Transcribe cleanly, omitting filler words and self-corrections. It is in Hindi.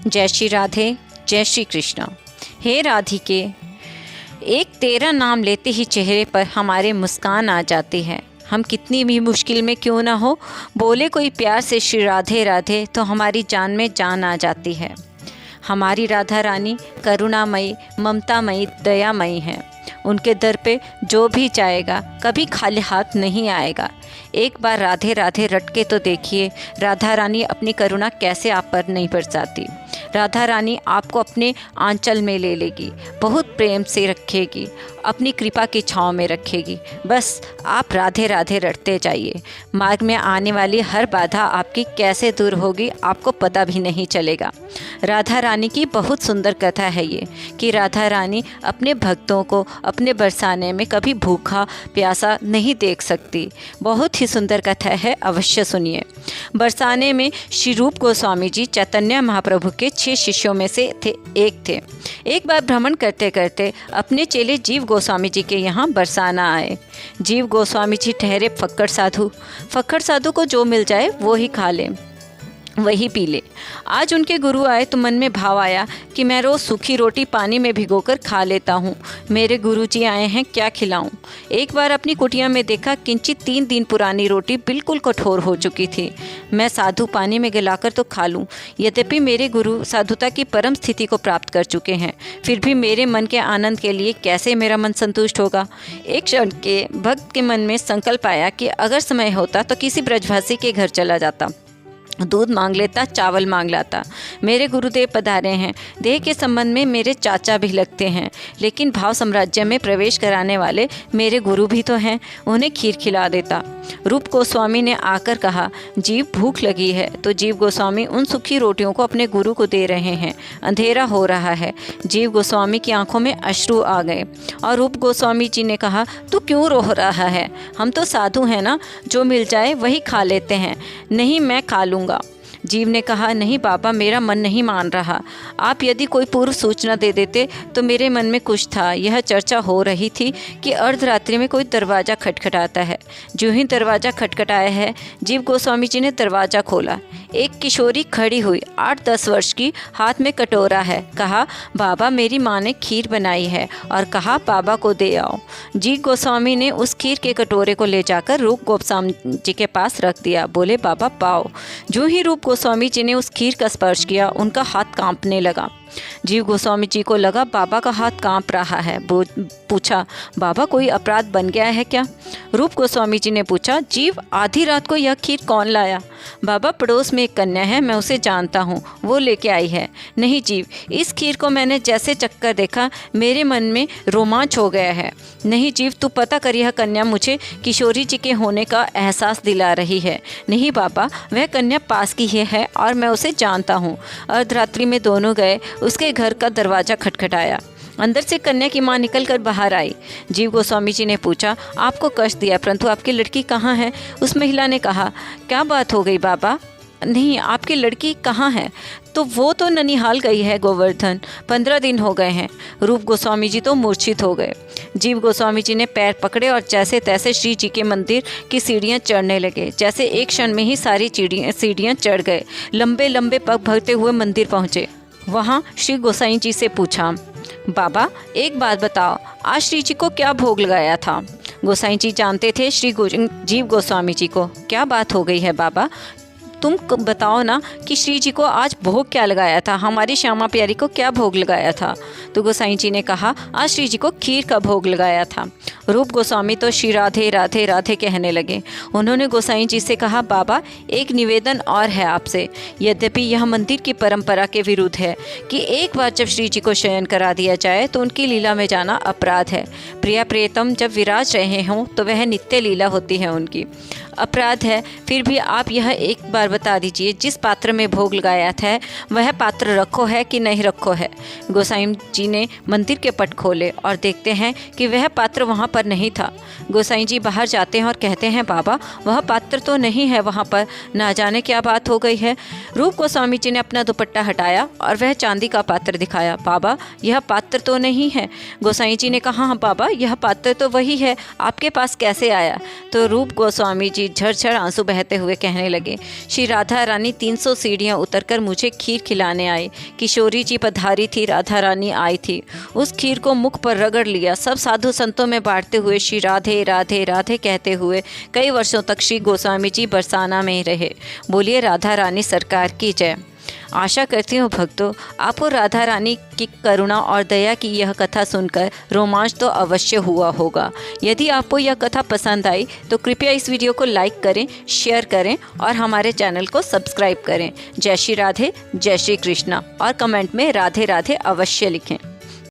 जय श्री राधे, जय श्री कृष्ण। हे राधिके, एक तेरा नाम लेते ही चेहरे पर हमारे मुस्कान आ जाती है। हम कितनी भी मुश्किल में क्यों ना हो, बोले कोई प्यार से श्री राधे राधे तो हमारी जान में जान आ जाती है। हमारी राधा रानी करुणामयी, ममतामयी, दयामयी है। उनके दर पे जो भी जाएगा कभी खाली हाथ नहीं आएगा। एक बार राधे राधे रट के तो देखिए, राधा रानी अपनी करुणा कैसे आप पर नहीं बरसाती। राधा रानी आपको अपने आंचल में ले लेगी, बहुत प्रेम से रखेगी, अपनी कृपा की छाँव में रखेगी। बस आप राधे राधे रटते जाइए। मार्ग में आने वाली हर बाधा आपकी कैसे दूर होगी आपको पता भी नहीं चलेगा। राधा रानी की बहुत सुंदर कथा है ये, कि राधा रानी अपने भक्तों को अपने बरसाने में कभी भूखा प्यासा नहीं देख सकती। बहुत ही सुंदर कथा है, अवश्य सुनिए। बरसाने में श्री रूप गोस्वामी जी चैतन्य महाप्रभु के 6 शिष्यों में से एक थे। एक बार भ्रमण करते करते अपने चेले जीव गोस्वामी जी के यहाँ बरसाना आए। जीव गोस्वामी जी ठहरे फक्कड़ साधु। फक्कड़ साधु को जो मिल जाए वो ही खा ले, वही पी ले। आज उनके गुरु आए तो मन में भाव आया कि मैं रोज़ सूखी रोटी पानी में भिगोकर खा लेता हूँ, मेरे गुरुजी आए हैं, क्या खिलाऊं। एक बार अपनी कुटिया में देखा, किंचित 3 दिन पुरानी रोटी बिल्कुल कठोर हो चुकी थी। मैं साधु पानी में गलाकर तो खा लूँ, यद्यपि मेरे गुरु साधुता की परम स्थिति को प्राप्त कर चुके हैं, फिर भी मेरे मन के आनंद के लिए कैसे मेरा मन संतुष्ट होगा। एक क्षण के भक्त के मन में संकल्प आया कि अगर समय होता तो किसी ब्रजभाषी के घर चला जाता, दूध मांग लेता, चावल मांग लाता। मेरे गुरुदेव पधारे हैं, देह के संबंध में मेरे चाचा भी लगते हैं, लेकिन भाव साम्राज्य में प्रवेश कराने वाले मेरे गुरु भी तो हैं, उन्हें खीर खिला देता। रूप गोस्वामी ने आकर कहा, जीव भूख लगी है। तो जीव गोस्वामी उन सूखी रोटियों को अपने गुरु को दे रहे हैं। अंधेरा हो रहा है। जीव गोस्वामी की आंखों में अश्रु आ गए और रूप गोस्वामी जी ने कहा, तू क्यों रो रहा है? हम तो साधु हैं ना, जो मिल जाए वही खा लेते हैं। नहीं, मैं खा लूँगा। जीव ने कहा, नहीं बाबा, मेरा मन नहीं मान रहा। आप यदि कोई पूर्व सूचना दे देते तो मेरे मन में कुछ था। यह चर्चा हो रही थी कि अर्धरात्रि में कोई दरवाज़ा खटखटाता है। जो ही दरवाज़ा खटखटाया है, जीव गोस्वामी जी ने दरवाज़ा खोला। एक किशोरी खड़ी हुई, 8-10 वर्ष की, हाथ में कटोरा है। कहा, बाबा, मेरी माँ ने खीर बनाई है और कहा बाबा को दे आओ। जीव गोस्वामी ने उस खीर के कटोरे को ले जाकर रूप गोस्वामी जी के पास रख दिया। बोले, बाबा पाओ। जो ही रूप गोस्वामी जी ने उस खीर का स्पर्श किया, उनका हाथ कांपने लगा। जीव गोस्वामी जी को लगा बाबा का हाथ कांप रहा है। पूछा, बाबा कोई अपराध बन गया है क्या? रूप गोस्वामी जी ने पूछा, जीव, आधी रात को यह खीर कौन लाया? बाबा, पड़ोस में एक कन्या है, मैं उसे जानता हूँ, वो लेके आई है। नहीं जीव, इस खीर को मैंने जैसे चक्कर देखा मेरे मन में रोमांच हो गया है। नहीं जीव, तू पता कर, यह कन्या मुझे किशोरी जी के होने का एहसास दिला रही है। नहीं बाबा, वह कन्या पास की ही है और मैं उसे जानता हूँ। अर्धरात्रि में दोनों गए, उसके घर का दरवाज़ा खटखटाया। अंदर से कन्या की मां निकलकर बाहर आई। जीव गोस्वामी जी ने पूछा, आपको कष्ट दिया, परंतु आपकी लड़की कहाँ है? उस महिला ने कहा, क्या बात हो गई बाबा? नहीं, आपकी लड़की कहाँ है? तो वो तो ननिहाल गई है गोवर्धन, 15 दिन हो गए हैं। रूप गोस्वामी जी तो मूर्छित हो गए। जीव गोस्वामी जी ने पैर पकड़े और जैसे तैसे श्री जी के मंदिर की सीढ़ियाँ चढ़ने लगे। जैसे एक क्षण में ही सारी सीढ़ियाँ चढ़ गए। लंबे लंबे पग भरते हुए मंदिर पहुँचे। वहाँ श्री गोसाई जी से पूछा, बाबा एक बात बताओ, आज श्री जी को क्या भोग लगाया था? गोसाई जी जानते थे जीव गोस्वामी जी को। क्या बात हो गई है बाबा, तुम बताओ ना कि श्री जी को आज भोग क्या लगाया था, हमारी श्यामा प्यारी को क्या भोग लगाया था? तो गोसाई जी ने कहा, आज श्री जी को खीर का भोग लगाया था। रूप गोस्वामी तो श्री राधे राधे राधे कहने लगे। उन्होंने गोसाई जी से कहा, बाबा एक निवेदन और है आपसे। यद्यपि यह मंदिर की परंपरा के विरुद्ध है कि एक बार जब श्री जी को शयन करा दिया जाए तो उनकी लीला में जाना अपराध है। प्रिया प्रियतम जब विराज रहे हों तो वह नित्य लीला होती है उनकी। अपराध है, फिर भी आप यह एक बार बता दीजिए, जिस पात्र में भोग लगाया था वह पात्र रखो है कि नहीं रखो है? गोसाई जी ने मंदिर के पट खोले और देखते हैं कि वह पात्र वहाँ पर नहीं था। गोसाई जी बाहर जाते हैं और कहते हैं, बाबा वह पात्र तो नहीं है वहाँ पर, ना जाने क्या बात हो गई है। रूप गोस्वामी जी ने अपना दुपट्टा हटाया और वह चांदी का पात्र दिखाया। बाबा यह पात्र तो नहीं है। गोसाई जी ने कहा, हाँ बाबा यह पात्र तो वही है, आपके पास कैसे आया? तो रूप गोस्वामी जी जी झरझर आंसू बहते हुए कहने लगे, श्री राधा रानी 300 सीढ़ियाँ उतरकर मुझे खीर खिलाने आई। किशोरी जी पधारी थी, राधा रानी आई थी। उस खीर को मुख पर रगड़ लिया। सब साधु संतों में बांटते हुए श्री राधे राधे राधे कहते हुए कई वर्षों तक श्री गोस्वामी जी बरसाना में रहे। बोलिए राधा रानी सरकार की जय। आशा करती हूँ भक्तों, आपको राधा रानी की करुणा और दया की यह कथा सुनकर रोमांच तो अवश्य हुआ होगा। यदि आपको यह कथा पसंद आई तो कृपया इस वीडियो को लाइक करें, शेयर करें और हमारे चैनल को सब्सक्राइब करें। जय श्री राधे, जय श्री कृष्णा और कमेंट में राधे राधे अवश्य लिखें।